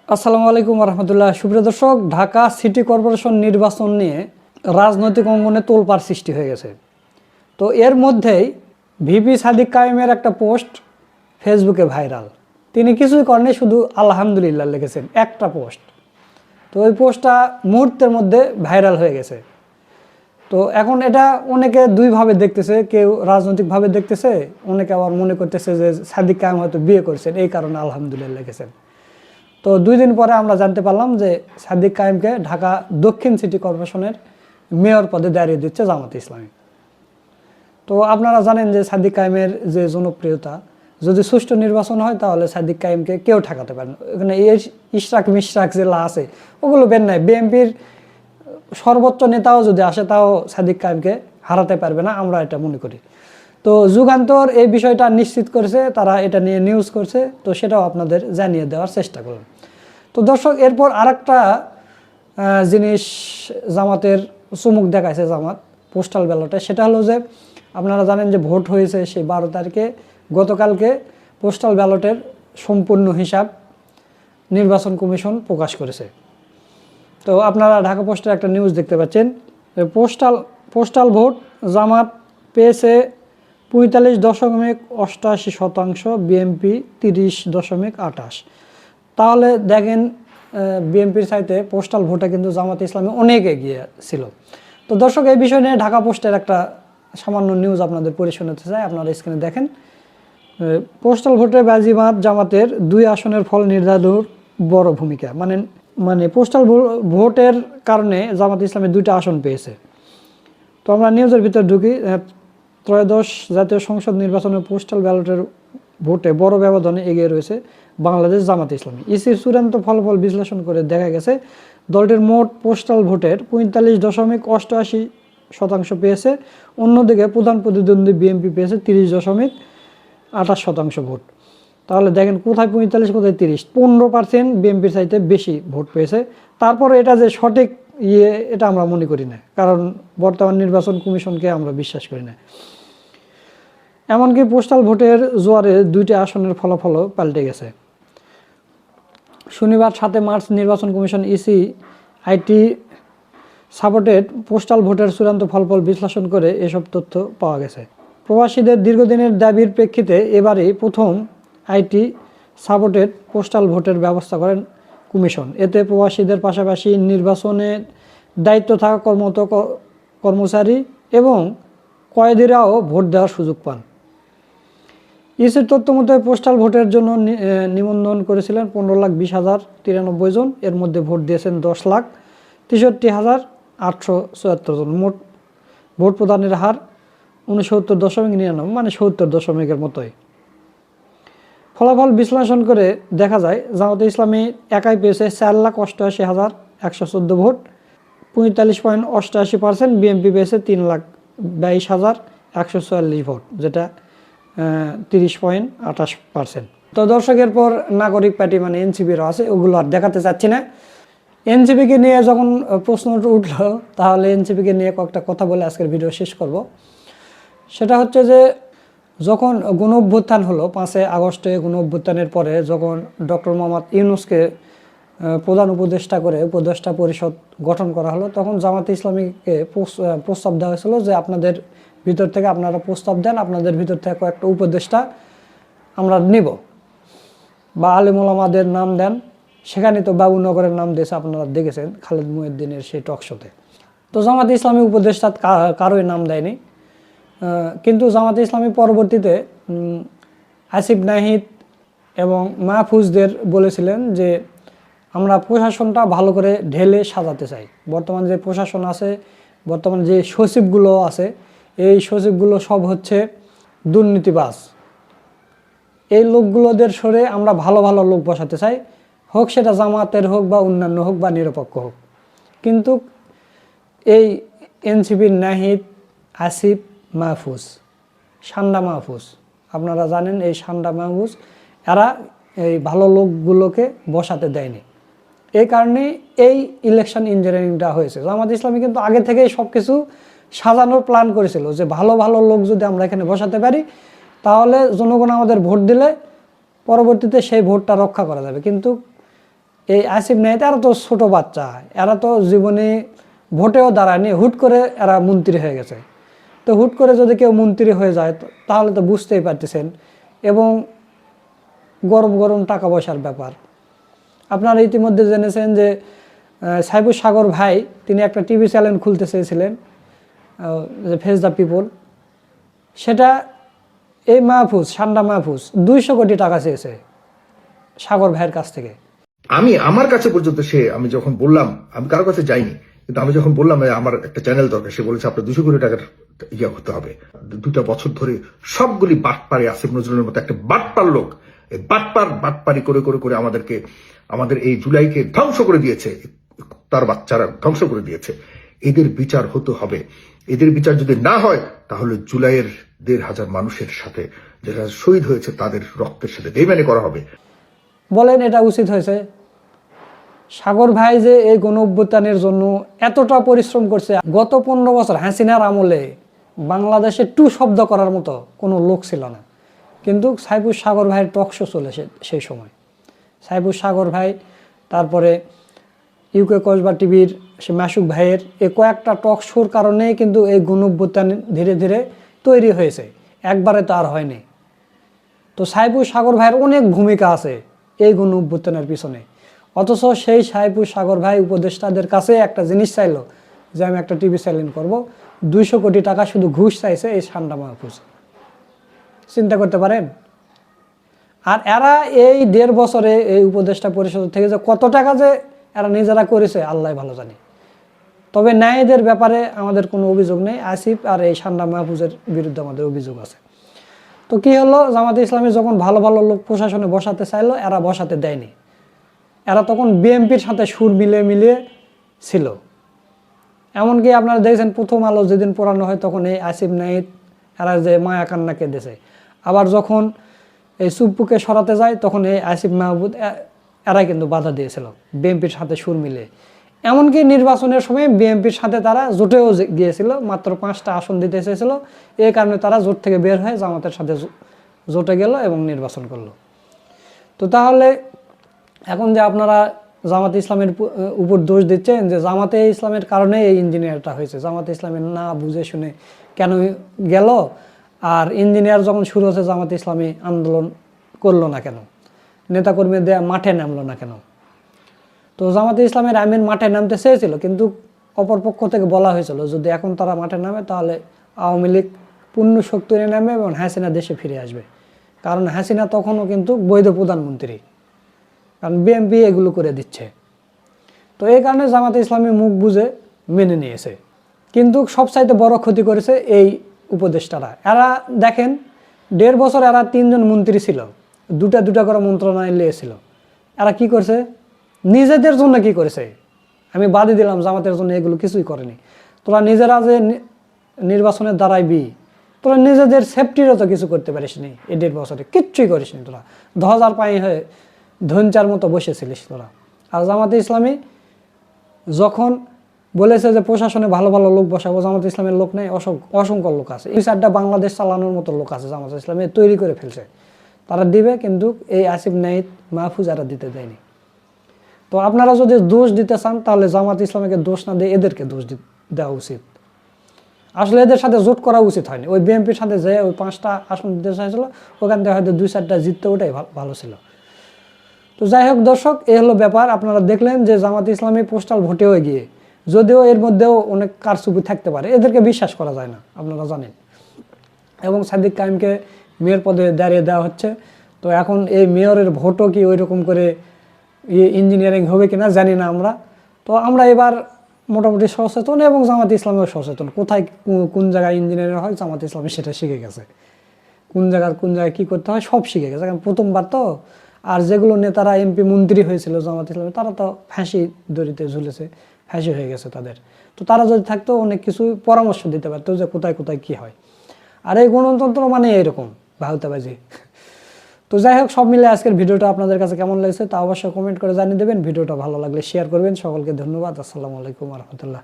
আসসালামু আলাইকুম রহমতুল্লাহ। সুপ্রিয় দর্শক, ঢাকা সিটি কর্পোরেশন নির্বাচন নিয়ে রাজনৈতিক অঙ্গনে তোলপাড় সৃষ্টি হয়ে গেছে। তো এর মধ্যেই ভিপি সাদিক কায়েমের একটা পোস্ট ফেসবুকে ভাইরাল। তিনি কিছুই করেনি, শুধু আলহামদুলিল্লাহ লিখেছেন একটা পোস্ট। তো ওই পোস্টটা মুহূর্তের মধ্যে ভাইরাল হয়ে গেছে। তো এখন এটা অনেকে দুইভাবে দেখতেছে, কেউ রাজনৈতিকভাবে দেখতেছে, অনেকে আবার মনে করতেছে যে সাদিক কায়েম হয়তো বিয়ে করেছেন, এই কারণে আলহামদুলিল্লাহ লিখেছেন। তো 2 দিন পরে আমরা জানতে পারলাম যে সাদিক কায়েমকে ঢাকা দক্ষিণ সিটি কর্পোরেশনের মেয়র পদে দাঁড়িয়ে দিচ্ছে জামাতে ইসলামী। তো আপনারা জানেন যে সাদিক কায়েমের যে জনপ্রিয়তা, যদি সুষ্ঠু নির্বাচন হয় তাহলে সাদিক কায়েমকে কেউ ঠেকাতে পারে না। এখানে ইশরাক মিশরাক যেগুলো আছে ওগুলো বের নাই। বিএনপির সর্বোচ্চ নেতাও যদি আসে তাও সাদিক কায়েমকে হারাতে পারবে না, আমরা এটা মনে করি। তো যুগান্তর এই বিষয়টা নিশ্চিত করেছে, তারা এটা নিয়ে নিউজ করছে, তো সেটাও আপনাদের জানিয়ে দেওয়ার চেষ্টা করলাম। তো দর্শক, এরপর আরেকটা জিনিস জামাতের চুমুক দেখাইছে জামাত পোস্টাল ব্যালটে। সেটা হলো যে আপনারা জানেন যে ভোট হয়েছে সেই 12 তারিখে, গতকালকে পোস্টাল ব্যালটের সম্পূর্ণ হিসাব নির্বাচন কমিশন প্রকাশ করেছে। তো আপনারা ঢাকা পোস্টের একটা নিউজ দেখতে পাচ্ছেন, পোস্টাল ভোট জামাত পেয়েছে 45.88%, বিএনপি 30.28। তাহলে দেখেন বিএনপির চাইতে পোস্টাল ভোটে কিন্তু জামাত ইসলামী অনেক এগিয়ে ছিল। তো দর্শক, এই বিষয় নিয়ে ঢাকা পোস্টের একটা সামান্য নিউজ আপনাদের পরিশোনাতে চাই, আপনারা স্ক্রিনে দেখেন। পোস্টাল ভোটে বাজিমাত জামাতের 2 আসনের ফল নির্ধারণের বড় ভূমিকা, মানে পোস্টাল ভোটের কারণে জামাত ইসলামী 2টা আসন পেয়েছে। তো আমরা নিউজের ভিতর ঢুকি। ত্রয়োদশ জাতীয় সংসদ নির্বাচনের পোস্টাল ব্যালটের ভোটে বড় ব্যবধানে এগিয়ে রয়েছে বাংলাদেশ জামাত ইসলামী। ইসির চূড়ান্ত ফলাফল বিশ্লেষণ করে দেখা গেছে দলটির মোট পোস্টাল ভোটের 45.88% পেয়েছে। অন্যদিকে প্রধান প্রতিদ্বন্দ্বী বিএনপি পেয়েছে 30.28% ভোট। তাহলে দেখেন কোথায় 45 কোথায় 30, 15% বিএনপির চাইতে বেশি ভোট পেয়েছে। তারপরে এটা যে সঠিক এটা আমরা মনে করি না, কারণ বর্তমান নির্বাচন কমিশনকে আমরা বিশ্বাস করি না। এমনকি পোস্টাল ভোটের জোয়ারে 2টি আসনের ফলাফলও পাল্টে গেছে। শনিবার 7 মার্চ নির্বাচন commission EC IT supported postal ভোটের চূড়ান্ত ফলাফল বিশ্লেষণ করে এসব তথ্য পাওয়া গেছে। প্রবাসীদের দীর্ঘদিনের দাবির প্রেক্ষিতে এবারই প্রথম আইটি সাপোর্টেড পোস্টাল ভোটের ব্যবস্থা করেন কমিশন। এতে প্রবাসীদের পাশাপাশি নির্বাচনের দায়িত্ব থাকা কর্মচারী এবং কয়েদিরাও ভোট দেওয়ার সুযোগ পান। ইসির তথ্য মতে পোস্টাল ভোটের জন্য নিবন্ধন করেছিলেন 15,20,093 জন। এর মধ্যে ভোট দিয়েছেন 10,63,874 জন। মোট ভোট প্রদানের হার 69.99, মানে 70% মতোই। ফলাফল বিশ্লেষণ করে দেখা যায় জামাতে ইসলামী একাই পেয়েছে 4,88,114 ভোট, 45.88%। বিএনপি পেয়েছে 3,22,144 ভোট, যেটা 30.28%। তো দর্শকের পর নাগরিক পার্টি মানে এনসিপিরও আছে, ওগুলো আর দেখাতে চাচ্ছি না। এনসিপিকে নিয়ে যখন প্রশ্ন উঠলো, তাহলে এনসিপিকে নিয়ে কয়েকটা কথা বলে আজকের ভিডিও শেষ করব। সেটা হচ্ছে যে যখন গণ অভ্যুত্থান হলো 5 আগস্টে, গণ অভ্যুত্থানের পরে যখন ডক্টর মোহাম্মদ ইউনূসকে প্রধান উপদেষ্টা করে উপদেষ্টা পরিষদ গঠন করা হলো, তখন জামাতে ইসলামীকে প্রস্তাব দেওয়া হয়েছিল যে আপনাদের ভিতর থেকে আপনারা প্রস্তাব দেন, আপনাদের ভিতর থেকে কয়েকটা উপদেষ্টা আমরা নিব, বা আলেম ওলামাদের নাম দেন। সেখানে তো বাবুনগরের নাম দিয়েছে, আপনারা দেখেছেন খালেদ মুহিউদ্দিনের সেই টকশোতে। তো জামাতে ইসলামী উপদেষ্টা কারোই নাম দেয়নি, কিন্তু জামাতে ইসলামী পরবর্তীতে আসিফ নাহিদ এবং মাহফুজদের বলেছিলেন যে আমরা প্রশাসনটা ভালো করে ঢেলে সাজাতে চাই। বর্তমান যে প্রশাসন আছে, বর্তমান যে সচিবগুলো আছে, এই সচিবগুলো সব হচ্ছে দুর্নীতিবাজ। এই লোকগুলোদের সরে আমরা ভালো ভালো লোক বসাতে চাই, হোক সেটা জামাতের হোক বা অন্যান্য হোক বা নিরপেক্ষ হোক। কিন্তু এই এনসিপির নাহিদ, আসিফ, মাহফুজ, সান্ডা মাহফুজ, আপনারা জানেন এই সান্ডা মাহফুজ, এরা এই ভালো লোকগুলোকে বসাতে দেয়নি। এই কারণে এই ইলেকশন ইঞ্জিনিয়ারিংটা হয়েছে। জামাত ইসলামী কিন্তু আগে থেকেই সব কিছু সাজানোর প্ল্যান করেছিল যে ভালো ভালো লোক যদি আমরা এখানে বসাতে পারি তাহলে জনগণ আমাদের ভোট দিলে পরবর্তীতে সেই ভোটটা রক্ষা করা যাবে। কিন্তু এই আসিফ নাহিদ এরা তো ছোট বাচ্চা, এরা তো জীবনে ভোটেও দাঁড়ায়নি, হুট করে এরা মন্ত্রী হয়ে গেছে। তো হুট করে যদি কেউ মন্ত্রী হয়ে যায় তাহলে তো বুঝতেই পারতেছেন, এবং গরম গরম টাকা পয়সার ব্যাপার। আপনারা ইতিমধ্যে জেনেছেন যে সাইফুর সাগর ভাই তিনি একটা টিভি চ্যানেল খুলতে চেয়েছিলেন, যে ফেস দ্য পিপল, সেটা এই মাহফুজ, সান্ডা মাহফুজ 200 কোটি টাকা চেয়েছে সাগর ভাইয়ের কাছ থেকে। আমি আমার কাছে পর্যন্ত আমি যখন বললাম, আমি কারো কাছে যাইনি, কিন্তু আমি যখন বললাম আমার একটা চ্যানেল দরকার, সে বলেছে আপনার 200 কোটি টাকার ইয়ে হতে হবে। 2টা বছর ধরে সবগুলি বাটপারি, আসিফ নজরুলের মতো একটা বাটপার লোক, এই বাটপারি করে করে করে আমাদের এই জুলাইকে ধ্বংস করে দিয়েছে, তার বাচ্চারা ধ্বংস করে দিয়েছে। এদের বিচার হতে হবে। এদের বিচার যদি না হয় তাহলে জুলাইয়ের 1,500 মানুষের সাথে যারা শহীদ হয়েছে তাদের রক্তের সাথে বেইমানি করা হবে। বলেন এটা উচিত হয়েছে? সাগর ভাই যে এই গণ অভ্যুত্থানের জন্য এতটা পরিশ্রম করছে, গত 15 বছর হাসিনার আমলে বাংলাদেশে টু শব্দ করার মতো কোনো লোক ছিল না, কিন্তু সাইফুর সাগর ভাইয়ের টক শো চলেছে সেই সময়। সাইফুর সাগর ভাই, তারপরে ইউকে কসবা টিভির সে মাসুক ভাইয়ের এই কয়েকটা টক শোর কারণেই কিন্তু এই গণ অভ্যুত্থান ধীরে ধীরে তৈরি হয়েছে, একবারে তো আর হয়নি। তো সাইফুর সাগর ভাইয়ের অনেক ভূমিকা আছে এই গণ অভ্যুত্থানের পিছনে, অথচ সেই সাইফুর সাগর ভাই উপদেষ্টাদের কাছে একটা জিনিস চাইলো যে আমি একটা টিভি চ্যানেল করব, 200 কোটি টাকা শুধু ঘুষ চাইছে এই সান্ডা মাহফুজ। চিন্তা করতে পারেন? আর এরা এই 1.5 বছরে এই উপদেষ্টা পরিষদ থেকে যে কত টাকা যে এরা নিজেরা করেছে আল্লাহ ভালো জানে। তবে ন্যায়দের ব্যাপারে আমাদের কোনো অভিযোগ নেই, আসিফ আর এই সান্ডা মাহফুজের বিরুদ্ধে আমাদের অভিযোগ আছে। তো কি হলো, জামাতে ইসলামী যখন ভালো ভালো লোক প্রশাসনে বসাতে চাইলো, এরা বসাতে দেয়নি। এরা তখন বিএনপির সাথে সুর মিলিয়ে ছিল। এমনকি আপনারা দেখছেন প্রথম আলো যেদিন পড়ানো হয় তখন এই আসিফ নাহিদ এরা যে মায়া কান্না কেঁদেছে। আবার যখন এই সুপ্পুকে সরাতে যায় তখন এই আসিফ মাহমুদ এরাই কিন্তু বাধা দিয়েছিল বিএনপির সাথে সুর মিলে। এমনকি নির্বাচনের সময় বিএনপির সাথে তারা জোটেও গিয়েছিল, মাত্র 5টা আসন দিতে চেয়েছিল, এই কারণে তারা জোট থেকে বের হয়ে জামাতের সাথে জোটে গেল এবং নির্বাচন করলো। তো তাহলে এখন যে আপনারা জামাতে ইসলামের উপর দোষ দিচ্ছেন যে জামাতে ইসলামের কারণে এই ইঞ্জিনিয়ারটা হয়েছে, জামাতে ইসলামের না বুঝে শুনে কেন গেল, আর ইঞ্জিনিয়ার যখন শুরু হচ্ছে জামাতে ইসলামী আন্দোলন করলো না কেন, নেতাকর্মীদের মাঠে নামলো না কেন? তো জামাতে ইসলামের আমির মাঠে নামতে চেয়েছিল, কিন্তু অপরপক্ষ থেকে বলা হয়েছিল যদি এখন তারা মাঠে নামে তাহলে আওয়ামী লীগ পূর্ণ শক্তি নিয়ে নামবে এবং হাসিনা দেশে ফিরে আসবে, কারণ হাসিনা তখনও কিন্তু বৈধ প্রধানমন্ত্রী, কারণ বিএনপি এগুলো করে দিচ্ছে। তো এই কারণে জামাতে ইসলামী মুখ বুঝে মেনে নিয়েছে, কিন্তু সবচাইতে বড় ক্ষতি করেছে এই উপদেষ্টারা। এরা দেখেন 1.5 বছর এরা 3 জন মন্ত্রী ছিল, দুটা করে মন্ত্রণালয় ছিল। এরা কি করছে নিজেদের জন্য? কি করেছে আমি বাদই দিলাম, জামাতের জন্য এগুলো কিছুই করেনি। তোরা নিজেরা যে নির্বাচনের দাঁড়াইবি, তোরা নিজেদের সেফটিরও তো কিছু করতে পারিস নি, এই 1.5 বছরে কিচ্ছুই করিস নি। তোরা 10,000 পাই হয়ে ধনচার মতো বসেছিলিস তোরা। আর জামাতে ইসলামী যখন বলেছে যে প্রশাসনে ভালো ভালো লোক বসাবো, জামাতে ইসলামের লোক নেই, অসংখ্য লোক আছে, এই 4টা বাংলাদেশ চালানোর মতো লোক আছে জামাতে ইসলামী তৈরি করে ফেলছে, তারা দিবে। কিন্তু এই আসিফ নাহিদ মাহফুজ এরা দিতে দেয়নি। তো আপনারা যদি দোষ দিতে চান তাহলে জামাত ইসলামীকে দোষ না দিয়ে এদেরকে দোষ দেওয়া উচিত। আসলে এদের সাথে জোট করা উচিত হয়নি। ওই বিএনপির সাথে যে ওই 5টা আসন দিতে চাইছিল ওখান থেকে হয়তো 2-4টা জিততে ওটাই ভালো ছিল। তো যাই হোক দর্শক, এই হলো ব্যাপার। আপনারা দেখলেন যে জামাত ইসলামী পোস্টাল ভোটেও গিয়ে, যদিও এর মধ্যেও অনেক কারচুপি থাকতে পারে, এদেরকে বিশ্বাস করা যায় না, আপনারা জানেন। এবং সাদিক কায়েমকে মেয়র পদে দাঁড়িয়ে দেওয়া হচ্ছে। তো এখন এই মেয়রের ভোটও কি ওই রকম করে ইঞ্জিনিয়ারিং হবে কিনা জানি না আমরা। তো আমরা এবার মোটামুটি সচেতন এবং জামাত ইসলামেও সচেতন, কোথায় কোন জায়গায় ইঞ্জিনিয়ারিং হয় জামাত ইসলামী সেটা শিখে গেছে, কোন জায়গায় কী করতে হয় সব শিখে গেছে, কারণ প্রথমবার তো। আর যেগুলো নেতারা এমপি মন্ত্রী হয়েছিল জামাত ইসলামী, তারা তো ফাঁসি দড়িতে ঝুলেছে, ফাঁসি হয়ে গেছে তাদের। তো তারা যদি থাকতো অনেক কিছু পরামর্শ দিতে পারতো যে কোথায় কোথায় কী হয়। আর এই গণতন্ত্র মানে এইরকম ভাউতাবাজি। তো যাই হোক, সব মিলে আজকের ভিডিওটা আপনাদের কাছে কেমন লাগছে তা অবশ্যই কমেন্ট করে জানিয়ে দেবেন। ভিডিওটা ভালো লাগলে শেয়ার করবেন। সকলকে ধন্যবাদ। আসসালামু আলাইকুম রহমতুল্লাহ।